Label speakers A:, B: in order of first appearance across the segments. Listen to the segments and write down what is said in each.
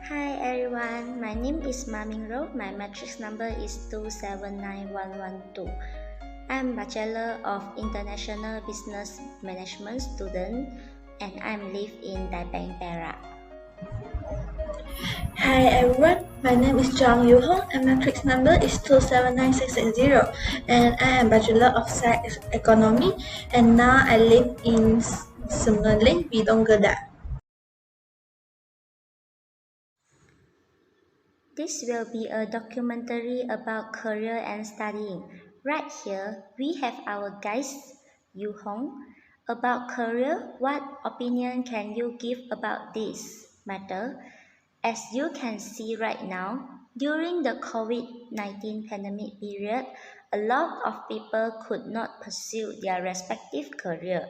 A: Hi everyone, my name is Ma Mingro. My matrix number is 279112. I'm Bachelor of International Business Management student and I'm live in Taipei, Perak.
B: Hi everyone, my name is Zhang Yuhong and my matrix number is 279660 and I am Bachelor of Science Economy and now I live in Semeling, Bidong Kedah.
A: This will be a documentary about career and studying. Right here, we have our guest, Yu Hong. About career, what opinion can you give about this matter? As you can see right now, during the COVID-19 pandemic period, a lot of people could not pursue their respective career.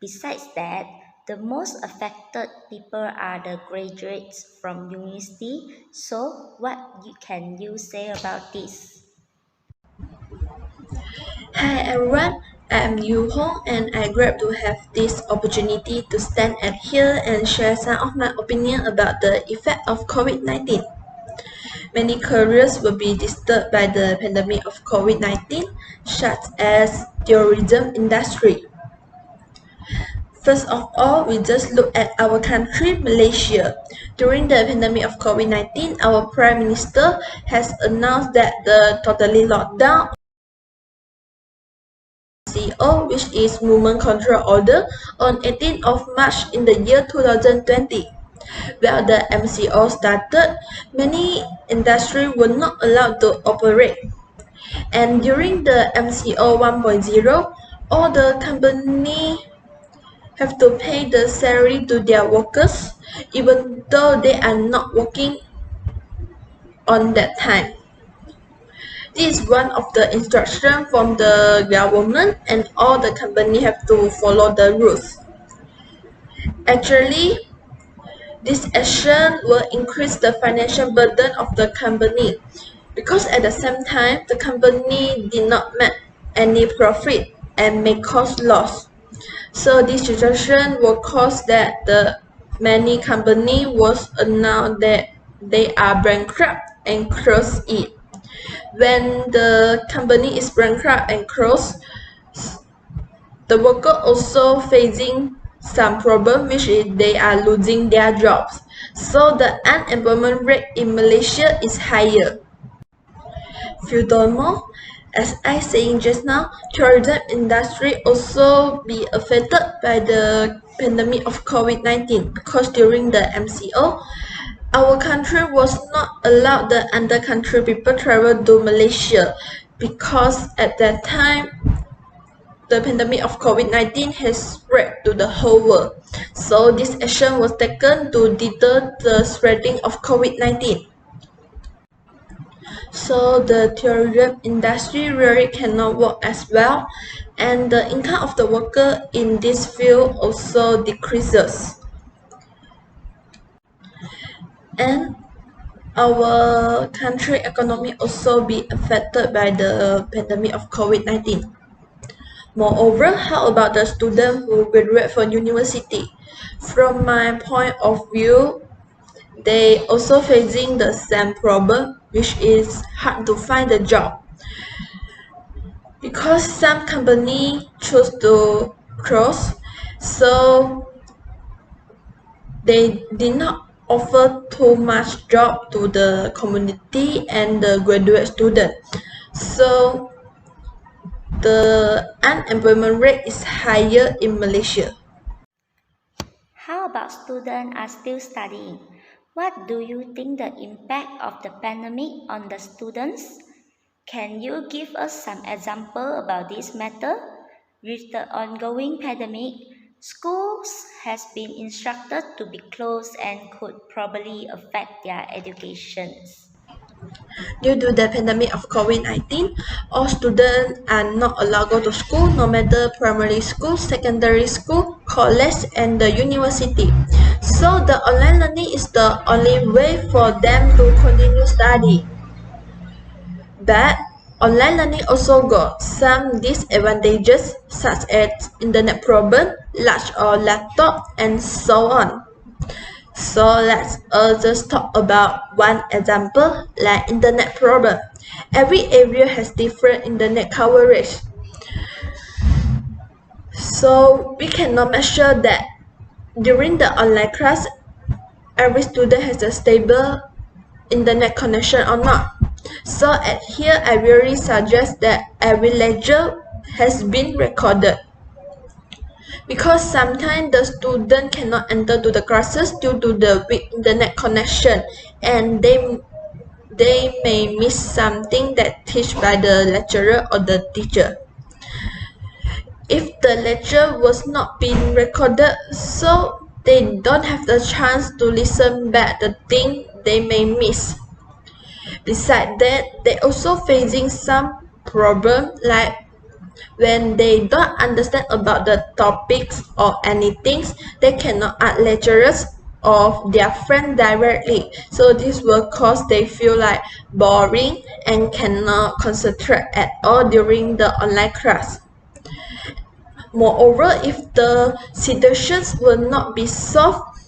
A: Besides that, the most affected people are the graduates from university. So, what can you say about this?
B: Hi everyone, I am Yu Hong and I'm glad to have this opportunity to stand at here and share some of my opinion about the effect of COVID-19. Many careers will be disturbed by the pandemic of COVID-19, such as tourism industry. First of all, we just look at our country, Malaysia. During the pandemic of COVID-19, our Prime Minister has announced that the totally lockdown MCO, which is Movement Control Order, on 18th of March in the year 2020. While the MCO started, many industries were not allowed to operate. And during the MCO 1.0, all the company have to pay the salary to their workers even though they are not working on that time. This is one of the instructions from the government and all the company have to follow the rules. Actually, this action will increase the financial burden of the company because at the same time the company did not make any profit and may cause loss. So this situation will cause that the many company was announced that they are bankrupt and close it. When the company is bankrupt and close, the worker also facing some problem which is they are losing their jobs. So the unemployment rate in Malaysia is higher. Furthermore, as I saying just now, tourism industry also be affected by the pandemic of COVID-19 because during the MCO, our country was not allowed the other country people travel to Malaysia because at that time the pandemic of COVID-19 has spread to the whole world. So this action was taken to deter the spreading of COVID-19. So the tourism industry really cannot work as well and the income of the worker in this field also decreases. And our country economy also be affected by the pandemic of COVID-19. Moreover, how about the student who graduate from university? From my point of view, they also facing the same problem, which is hard to find a job. Because some company choose to close, so they did not offer too much job to the community and the graduate student. So the unemployment rate is higher in Malaysia.
A: How about students are still studying? What do you think the impact of the pandemic on the students? Can you give us some example about this matter? With the ongoing pandemic, schools has been instructed to be closed and could probably affect their educations.
B: Due to the pandemic of COVID-19, all students are not allowed to go to school, no matter primary school, secondary school, college, and the university. So the online learning is the only way for them to continue study. But online learning also got some disadvantages such as internet problem, large or laptop, and so on. So let's just talk about one example like internet problem. Every area has different internet coverage. So we cannot make sure that during the online class every student has a stable internet connection or not. So at here I really suggest that every lecture has been recorded because sometimes the student cannot enter to the classes due to the weak internet connection and they may miss something that teach by the lecturer or the teacher. If the lecture was not being recorded, so they don't have the chance to listen back the thing they may miss. Besides that, they also facing some problem like when they don't understand about the topics or anything, they cannot ask lecturers or their friend directly. So this will cause they feel like boring and cannot concentrate at all during the online class. Moreover, if the situations will not be solved,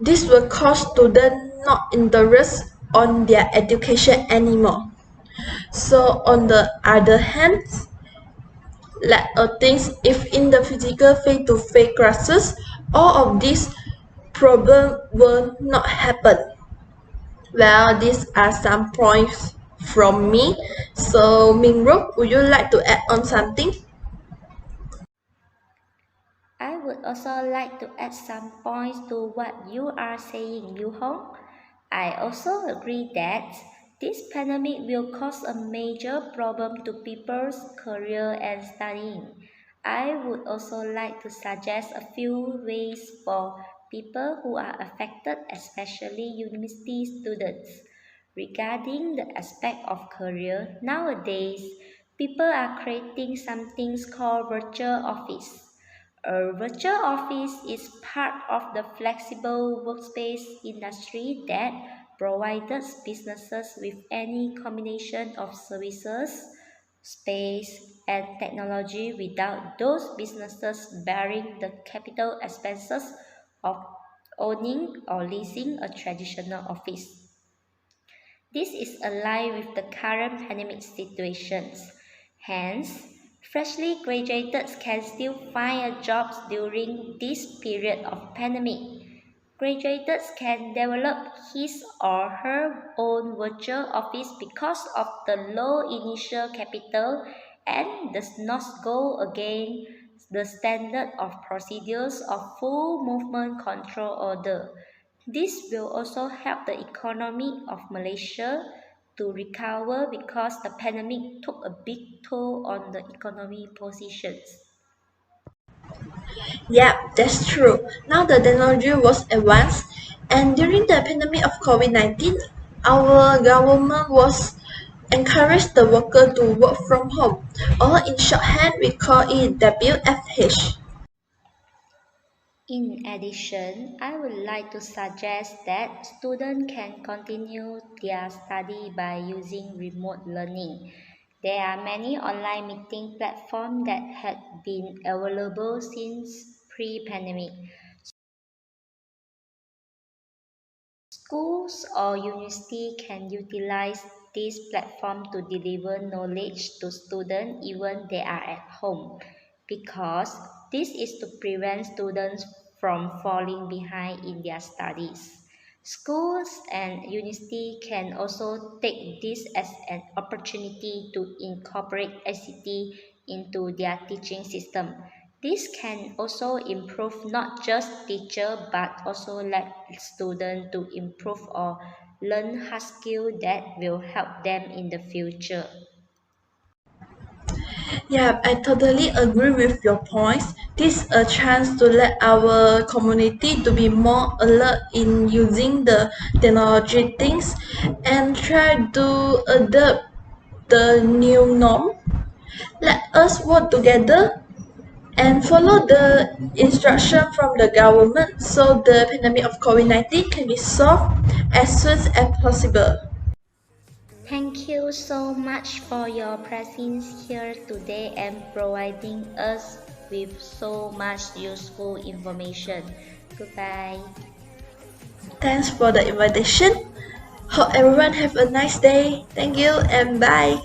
B: this will cause students not interest on their education anymore. So on the other hand, like things if in the physical face-to-face classes, all of these problems will not happen. Well, these are some points from me. So Mingro, would you like to add on something?
A: I would also like to add some points to what you are saying, Yu Hong. I also agree that this pandemic will cause a major problem to people's career and studying. I would also like to suggest a few ways for people who are affected, especially university students. Regarding the aspect of career, nowadays people are creating something called virtual office. A virtual office is part of the flexible workspace industry that provides businesses with any combination of services, space, and technology without those businesses bearing the capital expenses of owning or leasing a traditional office. This is aligned with the current pandemic situations. Hence, freshly graduates can still find a job during this period of pandemic. Graduates can develop his or her own virtual office because of the low initial capital and does not go against the standard of procedures of full movement control order. This will also help the economy of Malaysia to recover because the pandemic took a big toll on the economy positions.
B: Yeah, that's true. Now the technology was advanced, and during the pandemic of COVID-19, our government was encouraged the worker to work from home, or in shorthand we call it WFH.
A: In addition, I would like to suggest that students can continue their study by using remote learning. There are many online meeting platforms that have been available since pre-pandemic. Schools or university can utilize this platform to deliver knowledge to students even they are at home because this is to prevent students from falling behind in their studies. Schools and university can also take this as an opportunity to incorporate ICT into their teaching system. This can also improve not just teacher but also let students to improve or learn hard skills that will help them in the future.
B: Yeah, I totally agree with your points. This is a chance to let our community to be more alert in using the technology things and try to adapt the new norm. Let us work together and follow the instruction from the government so the pandemic of COVID-19 can be solved as soon as possible.
A: Thank you so much for your presence here today and providing us with so much useful information. Goodbye.
B: Thanks for the invitation. Hope everyone have a nice day. Thank you and bye.